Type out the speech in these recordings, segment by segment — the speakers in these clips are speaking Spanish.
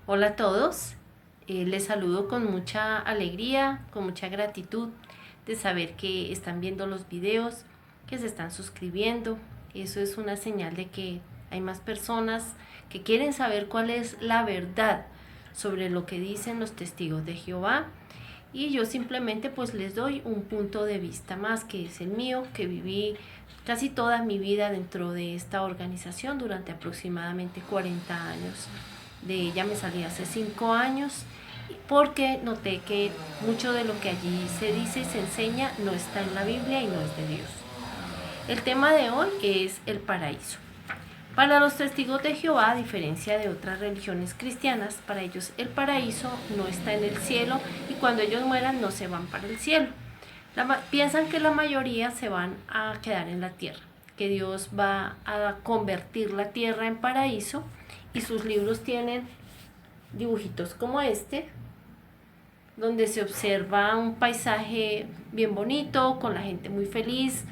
Hola a todos, les saludo con mucha alegría, con mucha gratitud de saber que están viendo los videos, que se están suscribiendo. Eso es una señal de que hay más personas que quieren saber cuál es la verdad sobre lo que dicen los testigos de Jehová, y yo simplemente pues les doy un punto de vista más, que es el mío, que viví casi toda mi vida dentro de esta organización durante aproximadamente 40 años. De ella me salí hace 5 años porque noté que mucho de lo que allí se dice y se enseña no está en la Biblia y no es de Dios. El tema de hoy es el paraíso. Para los testigos de Jehová, a diferencia de otras religiones cristianas, para ellos el paraíso no está en el cielo y cuando ellos mueran no se van para el cielo. Piensan que la mayoría se van a quedar en la tierra, que Dios va a convertir la tierra en paraíso, y sus libros tienen dibujitos como este, donde se observa un paisaje bien bonito, con la gente muy feliz,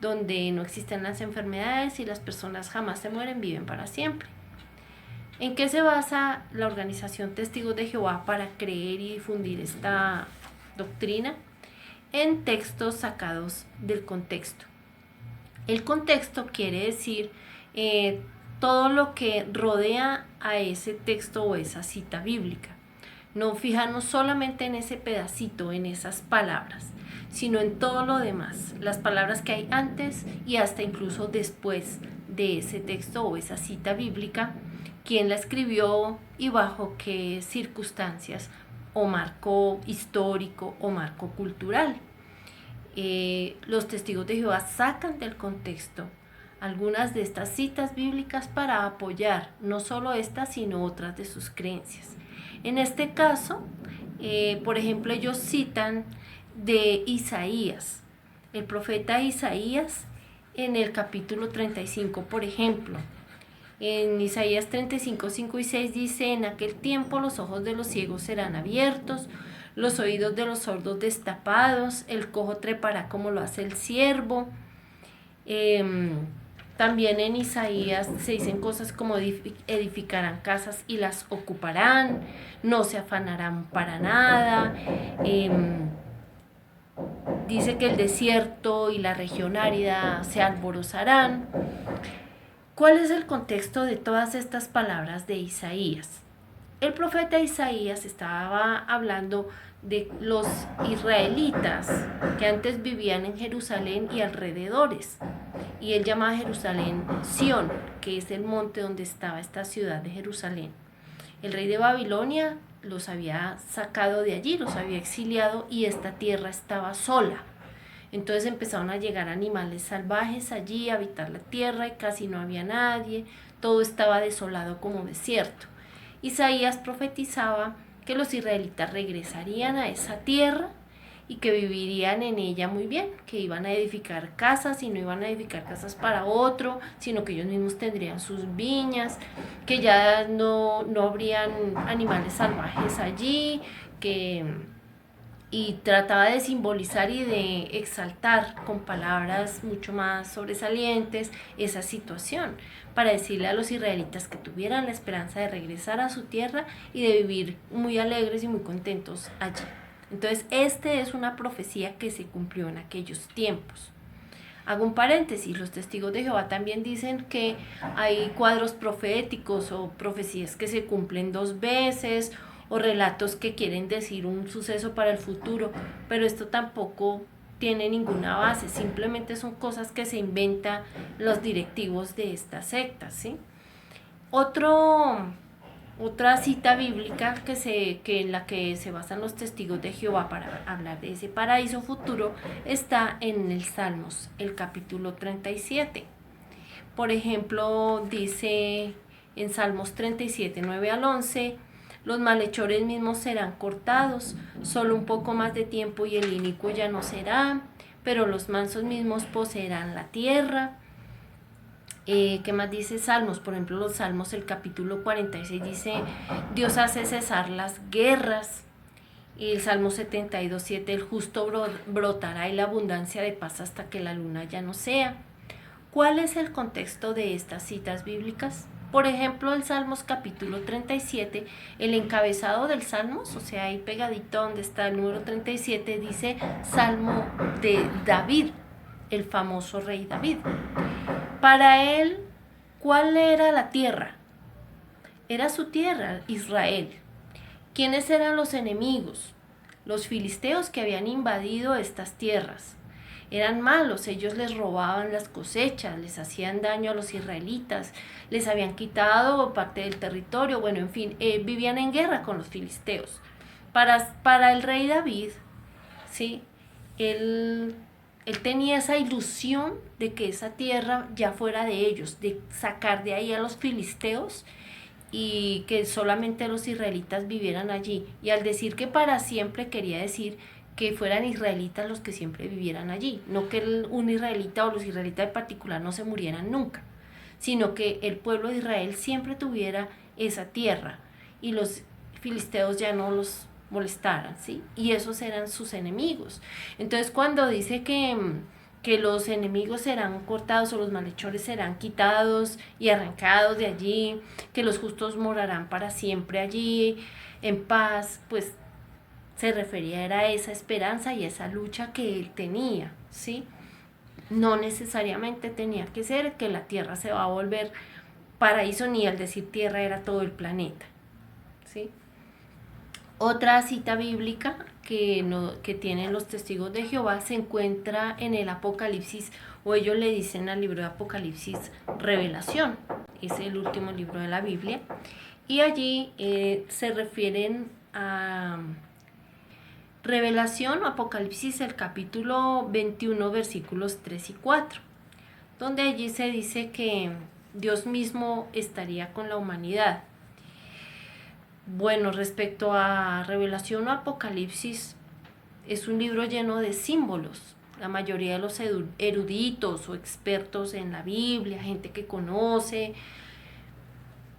donde no existen las enfermedades y las personas jamás se mueren, viven para siempre. ¿En qué se basa la organización Testigos de Jehová para creer y difundir esta doctrina? En textos sacados del contexto. El contexto quiere decir todo lo que rodea a ese texto o esa cita bíblica. No fijarnos solamente en ese pedacito, en esas palabras, sino en todo lo demás, las palabras que hay antes y hasta incluso después de ese texto o esa cita bíblica, quién la escribió y bajo qué circunstancias o marco histórico o marco cultural. Los testigos de Jehová sacan del contexto algunas de estas citas bíblicas para apoyar no solo estas, sino otras de sus creencias. En este caso, por ejemplo, ellos citan de Isaías, el profeta Isaías, en el capítulo 35, por ejemplo. En Isaías 35, 5 y 6 dice: en aquel tiempo los ojos de los ciegos serán abiertos, los oídos de los sordos destapados, el cojo trepará como lo hace el ciervo. También en Isaías se dicen cosas como edificarán casas y las ocuparán, no se afanarán para nada. Dice que el desierto y la región árida se alborozarán. ¿Cuál es el contexto de todas estas palabras de Isaías? El profeta Isaías estaba hablando de los israelitas que antes vivían en Jerusalén y alrededores, y él llamaba a Jerusalén Sión, que es el monte donde estaba esta ciudad de Jerusalén. El rey de Babilonia los había sacado de allí, los había exiliado, y esta tierra estaba sola. Entonces empezaron a llegar animales salvajes allí a habitar la tierra y casi no había nadie, todo estaba desolado como desierto. Isaías profetizaba que los israelitas regresarían a esa tierra y que vivirían en ella muy bien, que iban a edificar casas y no iban a edificar casas para otro, sino que ellos mismos tendrían sus viñas, que ya no habrían animales salvajes allí, y trataba de simbolizar y de exaltar con palabras mucho más sobresalientes esa situación, para decirle a los israelitas que tuvieran la esperanza de regresar a su tierra y de vivir muy alegres y muy contentos allí. Entonces, esta es una profecía que se cumplió en aquellos tiempos. Hago un paréntesis: los testigos de Jehová también dicen que hay cuadros proféticos o profecías que se cumplen 2 veces, o relatos que quieren decir un suceso para el futuro, pero esto tampoco tiene ninguna base, simplemente son cosas que se inventan los directivos de estas sectas, ¿sí? Otra cita bíblica que en la que se basan los testigos de Jehová para hablar de ese paraíso futuro está en el Salmos, el capítulo 37. Por ejemplo, dice en Salmos 37, 9 al 11: los malhechores mismos serán cortados, solo un poco más de tiempo y el inicuo ya no será, pero los mansos mismos poseerán la tierra. ¿Qué más dice Salmos? Por ejemplo, los Salmos, el capítulo 46 dice: Dios hace cesar las guerras. Y el Salmo 72, 7: el justo brotará y la abundancia de paz hasta que la luna ya no sea. ¿Cuál es el contexto de estas citas bíblicas? Por ejemplo, el Salmos capítulo 37, el encabezado del Salmos, o sea, ahí pegadito donde está el número 37, dice Salmo de David, el famoso rey David. Para él, ¿cuál era la tierra? Era su tierra, Israel. ¿Quiénes eran los enemigos? Los filisteos que habían invadido estas tierras. Eran malos, ellos les robaban las cosechas, les hacían daño a los israelitas, les habían quitado parte del territorio, bueno, en fin, vivían en guerra con los filisteos. Para el rey David, ¿sí? Él tenía esa ilusión de que esa tierra ya fuera de ellos, de sacar de ahí a los filisteos y que solamente los israelitas vivieran allí. Y al decir que para siempre quería decir que fueran israelitas los que siempre vivieran allí, no que un israelita o los israelitas en particular no se murieran nunca, sino que el pueblo de Israel siempre tuviera esa tierra y los filisteos ya no los molestaran, ¿sí? Y esos eran sus enemigos. Entonces cuando dice que los enemigos serán cortados o los malhechores serán quitados y arrancados de allí, que los justos morarán para siempre allí en paz, pues se refería a esa esperanza y esa lucha que él tenía, ¿sí? No necesariamente tenía que ser que la tierra se va a volver paraíso, ni al decir tierra era todo el planeta, ¿sí? Otra cita bíblica que tienen los testigos de Jehová se encuentra en el Apocalipsis, o ellos le dicen al libro de Apocalipsis Revelación, es el último libro de la Biblia, y allí se refieren a Revelación o Apocalipsis, el capítulo 21, versículos 3 y 4, donde allí se dice que Dios mismo estaría con la humanidad. Bueno, respecto a Revelación o Apocalipsis, es un libro lleno de símbolos. La mayoría de los eruditos o expertos en la Biblia, gente que conoce,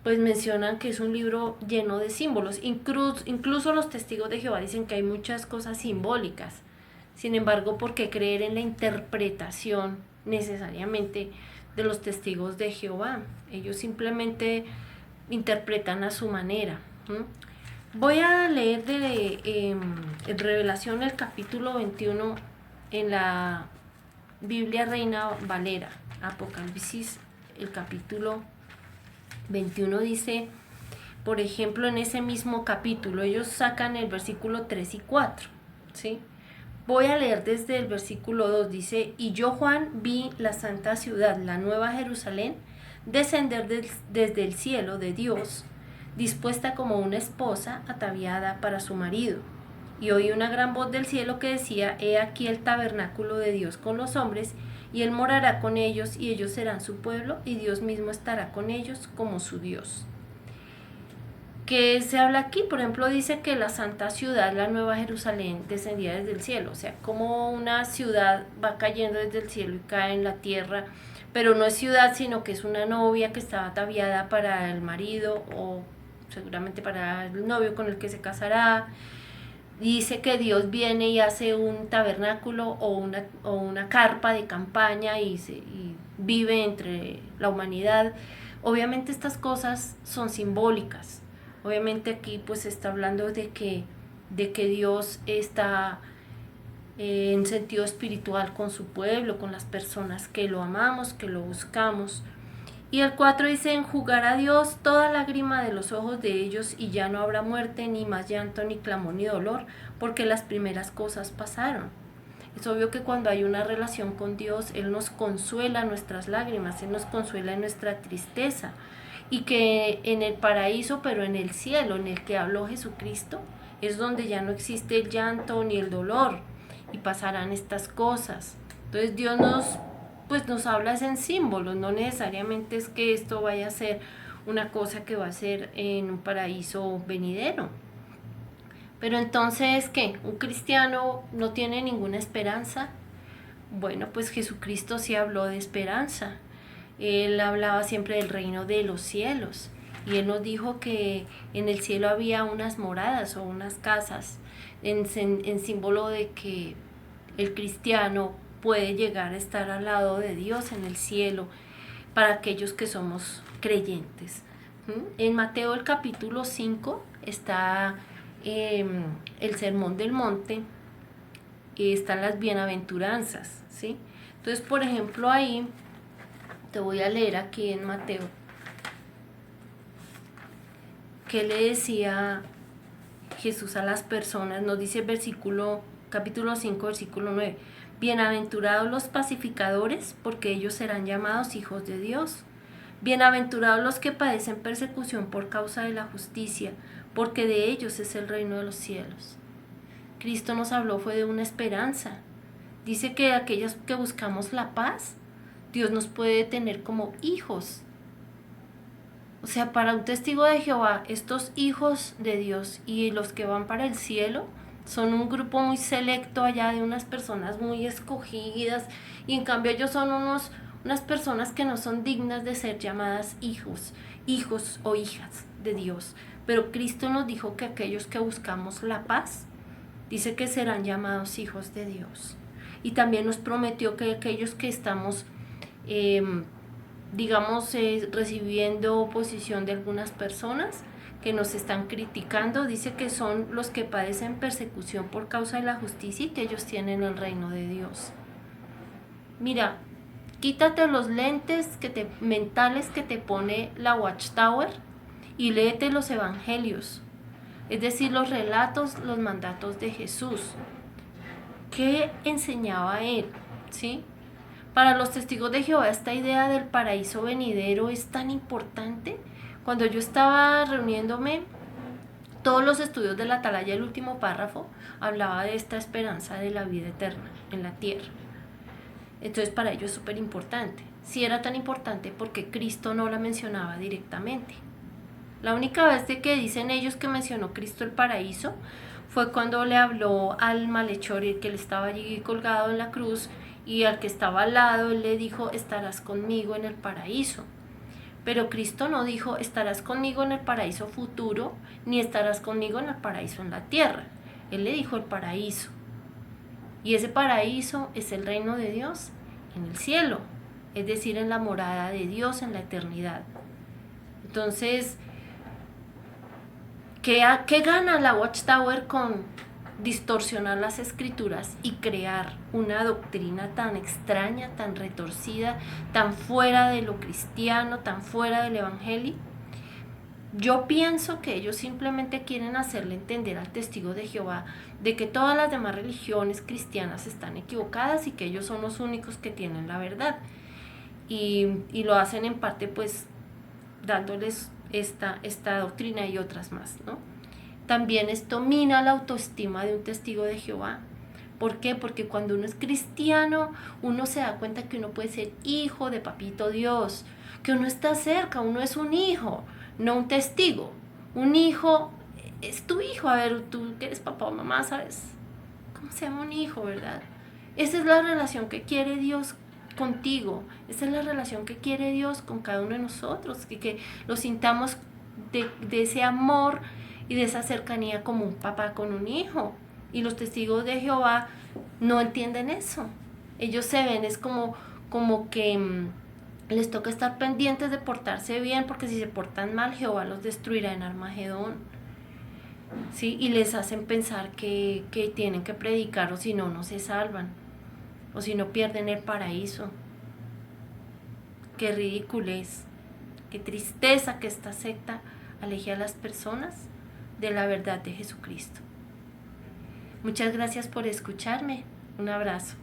pues mencionan que es un libro lleno de símbolos. Incluso los testigos de Jehová dicen que hay muchas cosas simbólicas. Sin embargo, ¿por qué creer en la interpretación necesariamente de los testigos de Jehová? Ellos simplemente interpretan a su manera. Voy a leer en Revelación el capítulo 21 en la Biblia Reina Valera. Apocalipsis, el capítulo 21 dice, por ejemplo, en ese mismo capítulo, ellos sacan el versículo 3 y 4, ¿sí? Voy a leer desde el versículo 2, dice, y yo, Juan, vi la santa ciudad, la nueva Jerusalén, descender desde el cielo de Dios, dispuesta como una esposa ataviada para su marido. Y oí una gran voz del cielo que decía, he aquí el tabernáculo de Dios con los hombres, y él morará con ellos, y ellos serán su pueblo, y Dios mismo estará con ellos como su Dios. ¿Qué se habla aquí? Por ejemplo, dice que la santa ciudad, la nueva Jerusalén, descendía desde el cielo. O sea, como una ciudad va cayendo desde el cielo y cae en la tierra, pero no es ciudad, sino que es una novia que estaba ataviada para el marido o seguramente para el novio con el que se casará. Dice que Dios viene y hace un tabernáculo o una carpa de campaña y vive entre la humanidad. Obviamente estas cosas son simbólicas. Obviamente aquí pues se está hablando de que Dios está en sentido espiritual con su pueblo, con las personas que lo amamos, que lo buscamos. Y el 4 dice, enjugará Dios toda lágrima de los ojos de ellos, y ya no habrá muerte, ni más llanto, ni clamor, ni dolor, porque las primeras cosas pasaron. Es obvio que cuando hay una relación con Dios, Él nos consuela nuestras lágrimas, Él nos consuela en nuestra tristeza, y que en el paraíso, pero en el cielo, en el que habló Jesucristo, es donde ya no existe el llanto ni el dolor, y pasarán estas cosas. Entonces Dios nos habla en símbolos, no necesariamente es que esto vaya a ser una cosa que va a ser en un paraíso venidero. Pero entonces, ¿qué? ¿Un cristiano no tiene ninguna esperanza? Bueno, pues Jesucristo sí habló de esperanza. Él hablaba siempre del reino de los cielos. Y Él nos dijo que en el cielo había unas moradas o unas casas en símbolo de que el cristiano puede llegar a estar al lado de Dios en el cielo para aquellos que somos creyentes. En Mateo el capítulo 5 está el Sermón del Monte, están las bienaventuranzas, ¿sí? Entonces, por ejemplo, ahí te voy a leer aquí en Mateo qué le decía Jesús a las personas. Nos dice capítulo 5, versículo 9. Bienaventurados los pacificadores, porque ellos serán llamados hijos de Dios. Bienaventurados los que padecen persecución por causa de la justicia, porque de ellos es el reino de los cielos. Cristo nos habló fue de una esperanza. Dice que aquellos que buscamos la paz, Dios nos puede tener como hijos. O sea, para un testigo de Jehová, estos hijos de Dios y los que van para el cielo son un grupo muy selecto allá de unas personas muy escogidas, y en cambio ellos son unas personas que no son dignas de ser llamadas hijos o hijas de Dios. Pero Cristo nos dijo que aquellos que buscamos la paz, dice que serán llamados hijos de Dios. Y también nos prometió que aquellos que estamos recibiendo oposición de algunas personas que nos están criticando, dice que son los que padecen persecución por causa de la justicia y que ellos tienen el reino de Dios. Mira, quítate los lentes mentales que te pone la Watchtower y léete los evangelios, es decir, los relatos, los mandatos de Jesús. ¿Qué enseñaba él? ¿Sí? Para los testigos de Jehová esta idea del paraíso venidero es tan importante. Cuando yo estaba reuniéndome, todos los estudios de la Atalaya, el último párrafo, hablaba de esta esperanza de la vida eterna en la tierra. Entonces para ellos es súper importante. Sí era tan importante porque Cristo no la mencionaba directamente. La única vez de que dicen ellos que mencionó Cristo el paraíso fue cuando le habló al malhechor, el que le estaba allí colgado en la cruz, y al que estaba al lado, él le dijo, estarás conmigo en el paraíso. Pero Cristo no dijo, estarás conmigo en el paraíso futuro, ni estarás conmigo en el paraíso en la tierra. Él le dijo el paraíso. Y ese paraíso es el reino de Dios en el cielo, es decir, en la morada de Dios en la eternidad. Entonces, ¿qué gana la Watchtower con distorsionar las escrituras y crear una doctrina tan extraña, tan retorcida, tan fuera de lo cristiano, tan fuera del evangelio? Yo pienso que ellos simplemente quieren hacerle entender al testigo de Jehová de que todas las demás religiones cristianas están equivocadas y que ellos son los únicos que tienen la verdad, y lo hacen en parte pues dándoles esta doctrina y otras más, ¿no? También esto mina la autoestima de un testigo de Jehová. ¿Por qué? Porque cuando uno es cristiano, uno se da cuenta que uno puede ser hijo de Papito Dios, que uno está cerca, uno es un hijo, no un testigo. Un hijo es tu hijo. A ver, tú que eres papá o mamá, ¿sabes cómo se llama un hijo, verdad? Esa es la relación que quiere Dios contigo. Esa es la relación que quiere Dios con cada uno de nosotros, que lo sintamos de ese amor y de esa cercanía como un papá con un hijo. Y los testigos de Jehová no entienden eso. Ellos se ven, es como que les toca estar pendientes de portarse bien, porque si se portan mal, Jehová los destruirá en Armagedón. ¿Sí? Y les hacen pensar que tienen que predicar, o si no, no se salvan, o si no, pierden el paraíso. Qué ridiculez, qué tristeza que esta secta aleje a las personas de la verdad de Jesucristo. Muchas gracias por escucharme. Un abrazo.